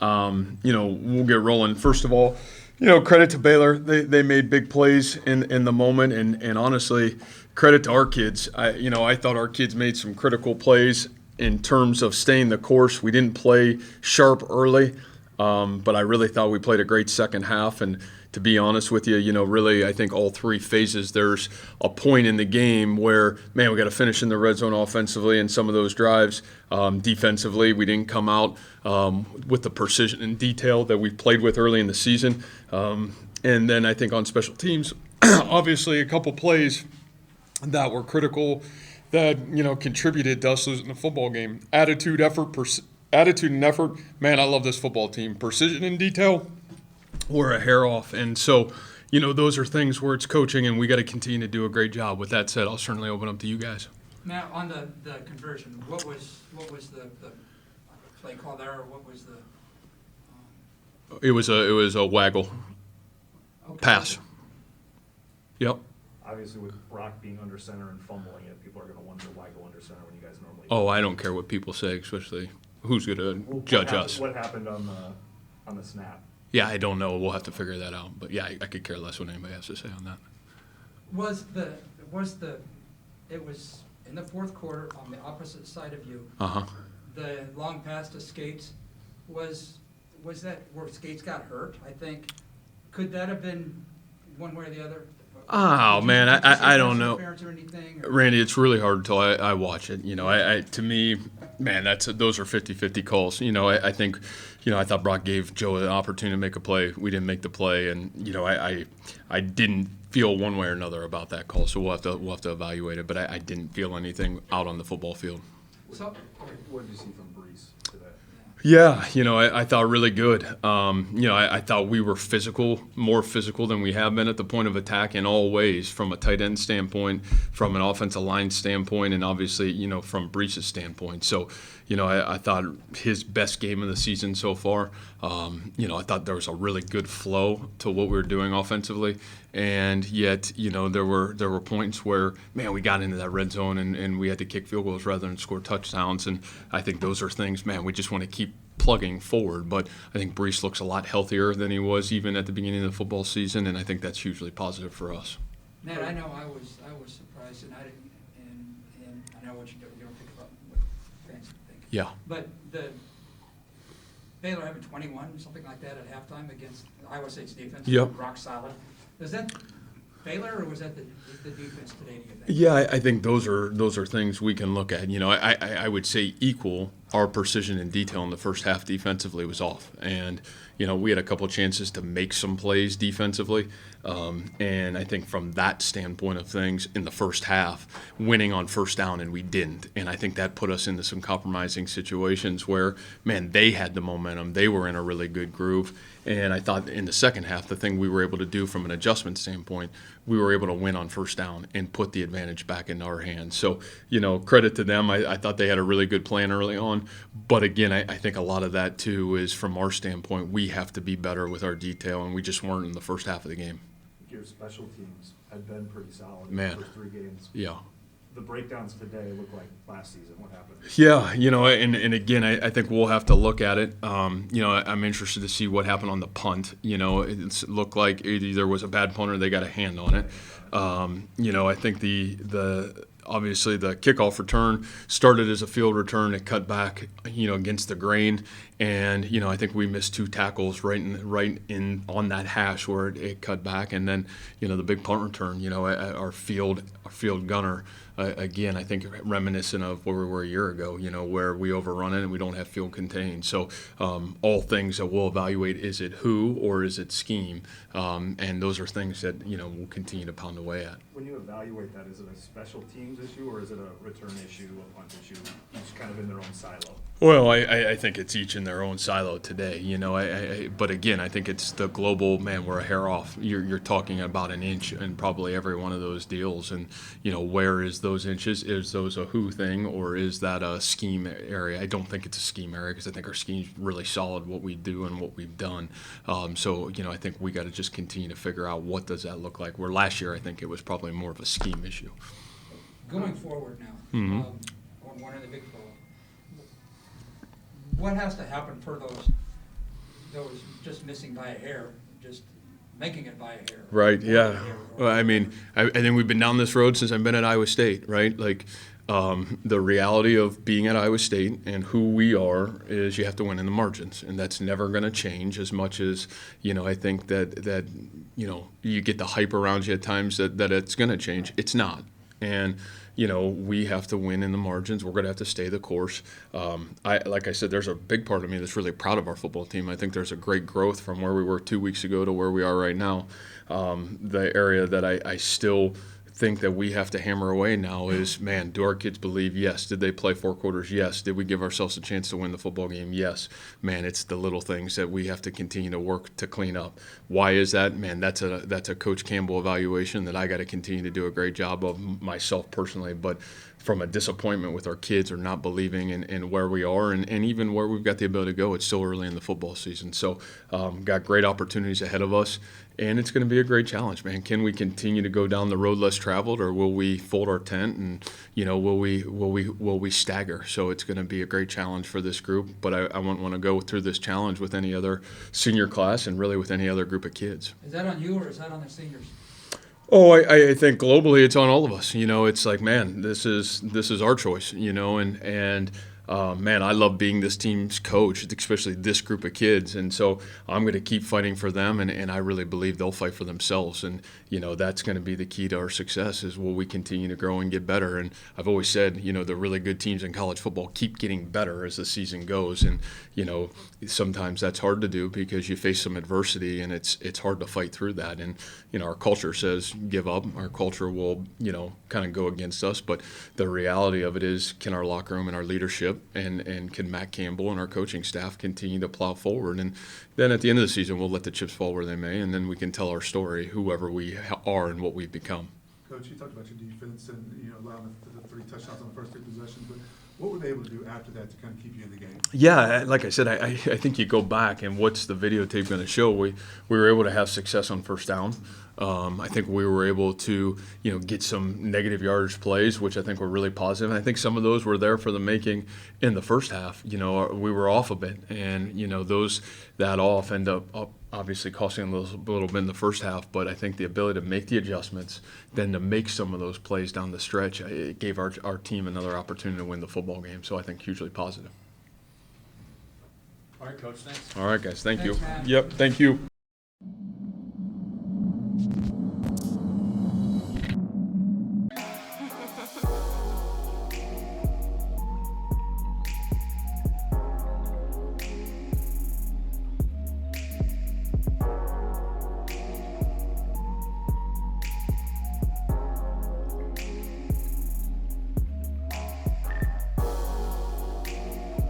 right. We'll get rolling. First of all, credit to Baylor. They made big plays in the moment, and honestly, credit to our kids. I thought our kids made some critical plays in terms of staying the course. We didn't play sharp early, but I really thought we played a great second half. And to be honest with you, really, I think all three phases, there's a point in the game where, man, we got to finish in the red zone offensively and some of those drives. Defensively, we didn't come out with the precision and detail that we played with early in the season. And then I think on special teams, obviously a couple plays that were critical that, contributed to us losing the football game. Attitude and effort. Man, I love this football team. Precision and detail, we're a hair off. And so, those are things where it's coaching, and we got to continue to do a great job. With that said, I'll certainly open up to you guys. Now, on the conversion, what was the play call there, or what was the? It was a waggle pass. Yep. Obviously, with Brock being under center and fumbling it, people are going to wonder why go under center when you guys normally. Oh, I don't care what people say, especially who's going to judge us. What happened on the snap? Yeah, I don't know. We'll have to figure that out. But yeah, I could care less what anybody has to say on that. It was in the fourth quarter on the opposite side of you. Uh-huh. The long pass to Skates was that where Skates got hurt, I think. Could that have been one way or the other? Oh, man, I don't know. Anything, Randy, it's really hard until I watch it. To me, man, those are 50-50 calls. I think, I thought Brock gave Joe an opportunity to make a play. We didn't make the play, and I didn't feel one way or another about that call. So we'll have to evaluate it. But I didn't feel anything out on the football field. So, what did you see from Brees today? Yeah, I thought really good. I thought we were more physical than we have been at the point of attack in all ways, from a tight end standpoint, from an offensive line standpoint, and obviously, from Brees' standpoint. So, I thought his best game of the season so far. I thought there was a really good flow to what we were doing offensively, and yet, there were points where, man, we got into that red zone and we had to kick field goals rather than score touchdowns, and I think those are things, man, we just want to keep plugging forward. But I think Brees looks a lot healthier than he was even at the beginning of the football season, and I think that's hugely positive for us. Matt, I know I was surprised, and I didn't, and I know what you don't think about what fans think. Yeah. But the Baylor having 21, something like that at halftime against Iowa State's defense, yep. Rock solid. Was that Baylor, or was that the defense today, do you think? Yeah, I think those are things we can look at. I would say equal. Our precision and detail in the first half defensively was off. And, we had a couple chances to make some plays defensively. And I think from that standpoint of things, in the first half, winning on first down, and we didn't. And I think that put us into some compromising situations where, man, they had the momentum. They were in a really good groove. And I thought in the second half, the thing we were able to do from an adjustment standpoint, we were able to win on first down and put the advantage back in our hands. So, credit to them. I thought they had a really good plan early on. But again, I think a lot of that, too, is from our standpoint, we have to be better with our detail, and we just weren't in the first half of the game. Your special teams had been pretty solid in Man. the first 3 games. Yeah. The breakdowns today look like last season. What happened? Yeah, and again, I think we'll have to look at it. I'm interested to see what happened on the punt. It looked like it either was a bad punt or they got a hand on it. I think the obviously the kickoff return started as a field return. It cut back, against the grain, and I think we missed 2 tackles right in on that hash where it cut back, and then the big punt return. Our field gunner. Again, I think reminiscent of where we were a year ago, where we overrun it and we don't have field contained. So all things that we'll evaluate, is it who or is it scheme? And those are things that, we'll continue to pound away at. When you evaluate that, is it a special teams issue or is it a return issue, a punt issue, each kind of in their own silo? Well, I think it's each in their own silo today, but again, I think it's the global, man, we're a hair off. You're talking about an inch in probably every one of those deals, and, where is those inches? Is those a who thing, or is that a scheme area? I don't think it's a scheme area, because I think our scheme's really solid, what we do and what we've done. So, I think we got to just continue to figure out what does that look like, where last year I think it was probably more of a scheme issue. Going forward now, Mm-hmm. On one of the big four, what has to happen for those that was just missing by a hair, just making it by a hair. Right, Or a yeah. hair, or- Well, I mean, I think we've been down this road since I've been at Iowa State, right? Like, the reality of being at Iowa State and who we are is you have to win in the margins, and that's never going to change as much as, I think that you get the hype around you at times that it's going to change. It's not. And, we have to win in the margins. We're going to have to stay the course. Like I said, there's a big part of me that's really proud of our football team. I think there's a great growth from where we were 2 weeks ago to where we are right now. The area that I still think that we have to hammer away now is, man, do our kids believe? Yes. Did they play 4 quarters? Yes. Did we give ourselves a chance to win the football game? Yes. Man, it's the little things that we have to continue to work to clean up. Why is that? Man, that's a Coach Campbell evaluation that I got to continue to do a great job of myself personally, but from a disappointment with our kids or not believing in where we are and even where we've got the ability to go. It's still early in the football season. So got great opportunities ahead of us, and it's going to be a great challenge, man. Can we continue to go down the road less traveled, or will we fold our tent and, will we stagger? So it's going to be a great challenge for this group, but I wouldn't want to go through this challenge with any other senior class and really with any other group of kids. Is that on you or is that on the seniors? Oh, I think globally it's on all of us. It's like, man, this is our choice. And man, I love being this team's coach, especially this group of kids. And so I'm going to keep fighting for them, and I really believe they'll fight for themselves. And that's going to be the key to our success is will we continue to grow and get better. And I've always said, the really good teams in college football keep getting better as the season goes. And sometimes that's hard to do because you face some adversity, and it's hard to fight through that. And our culture says give up. Our culture will kind of go against us. But the reality of it is, can our locker room and our leadership and can Matt Campbell and our coaching staff continue to plow forward? And then at the end of the season, we'll let the chips fall where they may, and then we can tell our story, whoever we are and what we've become. Coach, you talked about your defense and allowing the 3 touchdowns on the first 2 possessions, but what were they able to do after that to kind of keep you in the game? Yeah, like I said, I think you go back and what's the videotape going to show? We were able to have success on first down. I think we were able to get some negative yardage plays, which I think were really positive. And I think some of those were there for the making in the first half. We were off a bit, and that off end up obviously costing a little bit in the first half. But I think the ability to make the adjustments, then to make some of those plays down the stretch, it gave our team another opportunity to win the football game. So I think hugely positive. All right, Coach, thanks. All right, guys, thank you. Thanks, Matt. Yep, thank you.